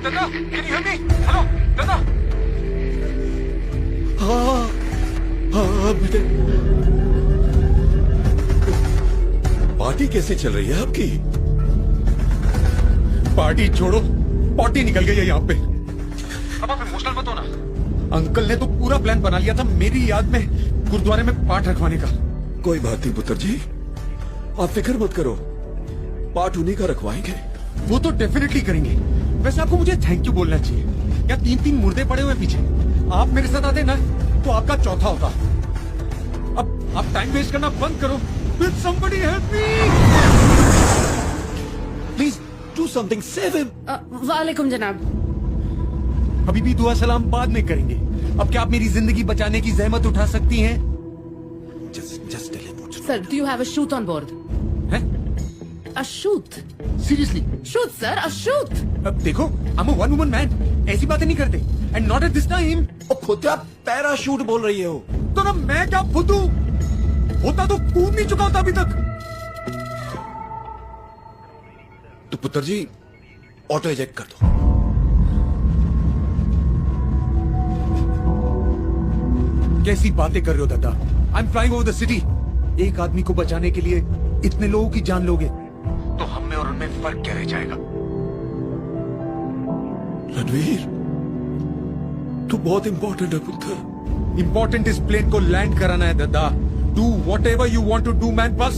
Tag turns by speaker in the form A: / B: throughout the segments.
A: दादा, can you hear me? Hello दादा।
B: हाँ बेटे। पार्टी कैसे चल रही है आपकी?
A: पार्टी छोड़ो, पॉटी निकल गई है यहाँ पे। अब आप इमोशनल मत हो ना। अंकल ने तो पूरा प्लान बना लिया था मेरी याद में गुरुद्वारे में पाठ रखवाने का।
B: कोई बात नहीं पुत्र जी, आप फिक्र मत करो, पाठ उन्हीं का रखवाएंगे।
A: वो तो डेफिनेटली करेंगे। वैसे आपको मुझे थैंक यू बोलना चाहिए। क्या 3-3 मुर्दे पड़े हुए पीछे, आप मेरे साथ आते ना तो आपका चौथा होता। अब आप टाइम वेस्ट करना बंद करो। Will somebody help me?
B: Please do something, save him.
C: वालेकुम जनाब।
A: अभी भी दुआ सलाम बाद में करेंगे। अब क्या आप मेरी जिंदगी बचाने की जहमत उठा सकती हैं?
B: Just tell him.
C: Sir, do you have a chute on board?
A: हैं?
C: A chute?
A: Seriously?
C: Chute sir, a chute.
A: अब देखो, I'm a one woman man, ऐसी बातें नहीं करते। And not at this time.
B: खुद आप पैराशूट बोल रही हो।
A: तो ना मैं क्या फुद्दू होता तो कूद नहीं चुका होता अभी तक।
B: तो पुत्र जी ऑटो इजेक्ट कर दो।
A: कैसी बातें कर रहे हो दादा? I am flying over the city. एक आदमी को बचाने के लिए इतने लोगों की जान लोगे तो हम में और उनमें फर्क क्या रह जाएगा?
B: रणवीर, तू बहुत इंपॉर्टेंट है पुत्र।
A: इंपॉर्टेंट इस प्लेन को लैंड कराना है दादा। Do whatever you want to do man, बस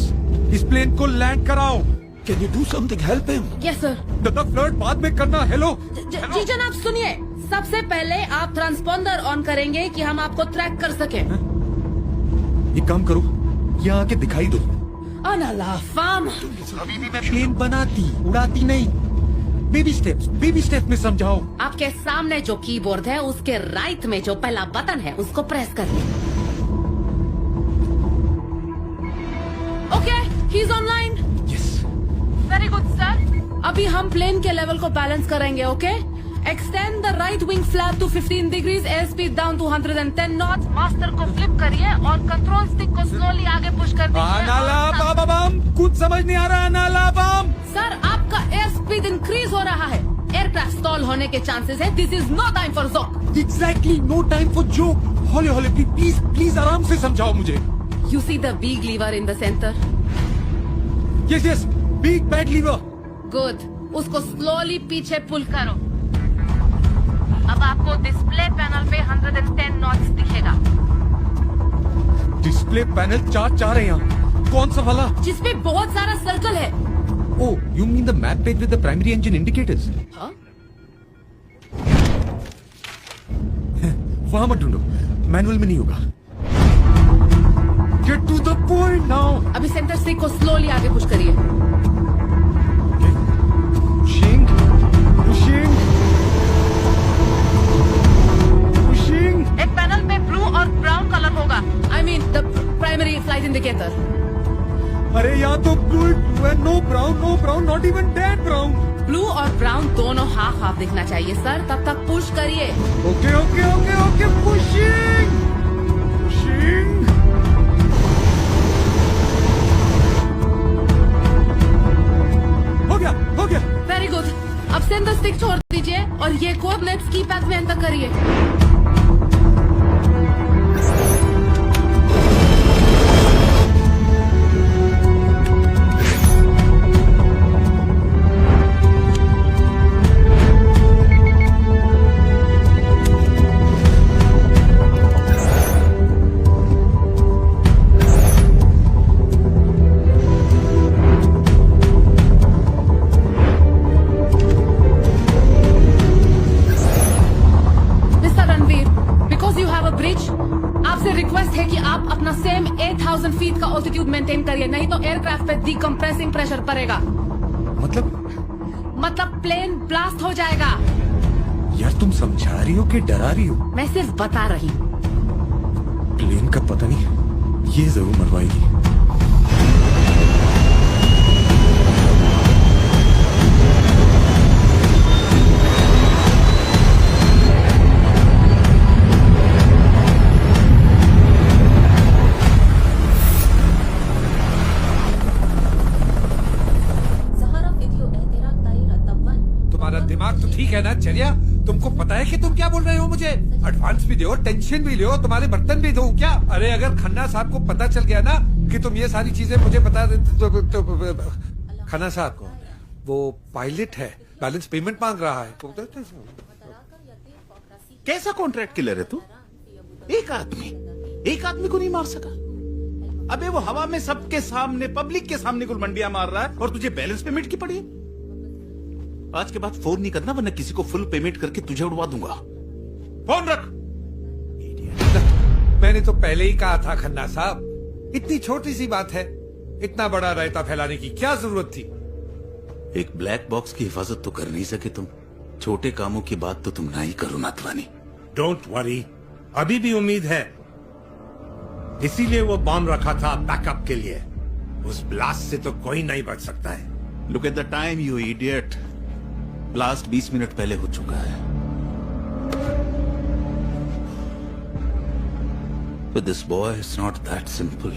A: इस प्लेन को लैंड कराओ।
B: Can you do something, help him.
C: Yes sir.
A: दादा फ्लर्ट बाद में करना। हेलो
C: जी जनाब सुनिए, सबसे पहले आप ट्रांसपोंडर ऑन करेंगे कि हम आपको ट्रैक कर सकें।
A: एक काम करो, यहाँ आके दिखाई दो।
C: अनला फाम।
A: अभी भी मैं प्लेन बनाती उड़ाती नहीं। बेबी स्टेप्स में समझाओ।
C: आपके सामने जो कीबोर्ड है उसके राइट में जो पहला बटन है उसको प्रेस करिए। Okay, he is online.
A: Yes.
C: Very good sir. अभी हम प्लेन के लेवल को बैलेंस करेंगे। Okay, extend the right wing flap to 15 degrees, air speed down to 110 knot. Master को फ्लिप करिए और कंट्रोल स्टिक को स्लोली आगे पुश कर दीजिए।
A: कुछ समझ नहीं आ रहा। नाला बम।
C: सर, आपका एयर स्पीड इंक्रीज हो रहा है। एयरक्राफ्ट स्टॉल होने के चांसेस है। This is no time for joke.
A: Exactly, no time for joke. हौले प्लीज आराम से समझाओ मुझे।
C: You see the big lever in the centre?
A: Yes, big bad lever.
C: Good, उसको स्लोली पीछे पुल करो। अब आपको डिस्प्ले पैनल पे 110 नॉट्स दिखेगा।
A: डिस्प्ले पैनल चार है यहाँ। कौन सा वाला?
C: जिसपे बहुत सारा सर्कल है।
A: Oh, you mean the map page with the primary engine indicators?
C: हाँ?
A: वहाँ मत ढूंढो, मैनुअल में नहीं होगा। Get to the point now.
C: अभी सेंटर स्टिक को स्लोली आगे पुश करिए।
A: Pushing.
C: एक पैनल पे ब्लू और ब्राउन कलर होगा। I mean the primary flight indicator.
A: अरे यहाँ तो ब्लू है, no brown, not even dead brown.
C: Blue और ब्राउन दोनों हाफ दिखना चाहिए सर, तब तक पुश करिए।
A: Okay, pushing. हो गया।
C: Very good. अब सेंटर स्टिक छोड़ दीजिए और ये कोऑर्डिनेट्स कीपैड में एंटर करिए। आपसे रिक्वेस्ट है कि आप अपना सेम 8000 फीट का ऑल्टीट्यूड मेंटेन करिए, नहीं तो एयरक्राफ्ट पे डिकम्प्रेसिंग प्रेशर पड़ेगा। मतलब प्लेन ब्लास्ट हो जाएगा।
A: यार तुम समझा रही हो कि डरा रही हो?
C: मैं सिर्फ बता रही हूँ।
A: प्लेन का पता नहीं, ये जरूर मरवाएगी।
D: दिमाग तो ठीक है ना? चलिए
A: तुमको पता है कि तुम क्या बोल रहे हो? मुझे एडवांस भी दो, टेंशन भी लो, तुम्हारे बर्तन भी दो क्या? अरे अगर खन्ना साहब को पता चल गया ना कि तुम ये सारी चीजें मुझे बता देते तो खन्ना साहब को, वो पायलट है, बैलेंस पेमेंट मांग रहा है।
D: कैसा कॉन्ट्रैक्ट किलर है तू? एक आदमी को नहीं मार सका। अबे वो हवा में सबके सामने, पब्लिक के सामने गुलमंडियां मार रहा है और तुझे बैलेंस पेमेंट की पड़ी है। आज के बाद फोन नहीं करना, वरना किसी को फुल पेमेंट करके तुझे उड़वा दूंगा। फोन रख।
A: मैंने तो पहले ही कहा था खन्ना साहब, इतनी छोटी सी बात है, इतना बड़ा रायता फैलाने की क्या जरूरत थी?
D: एक ब्लैक बॉक्स की हिफाजत तो कर नहीं सके तुम। छोटे कामों की बात तो तुम ना ही करो नाथवानी।
E: डोंट वरी, अभी भी उम्मीद है। इसीलिए वो बॉम्ब रखा था बैकअप के लिए। उस ब्लास्ट से तो कोई नहीं बच सकता है।
D: Look at the time you idiot. Blast 20 minute पहले हो चुका है। With this boy, it's not that simple.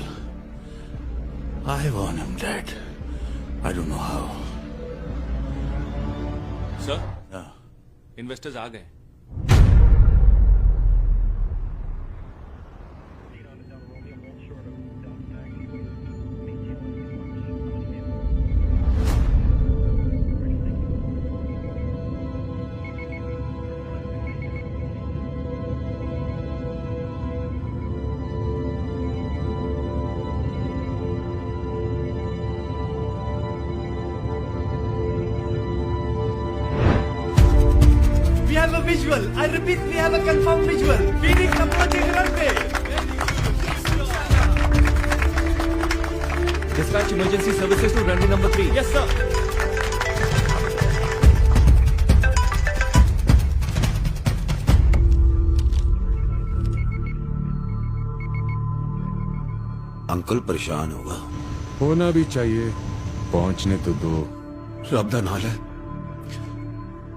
D: I want him dead. I don't know how.
F: Sir,
D: Yeah.
F: Investors आ गए।
G: We have a visual. I repeat, we have a confirmed visual. Phoenix approaching runway.
H: Dispatch emergency services to runway number 3.
G: Yes, sir.
B: Uncle परेशान होगा।
A: होना भी चाहिए, पहुंचने तो दो।
B: रब दा नाल है,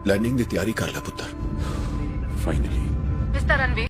B: लैंडिंग की तैयारी कर ले पुत्र।
A: Finally
C: mister Ranveer,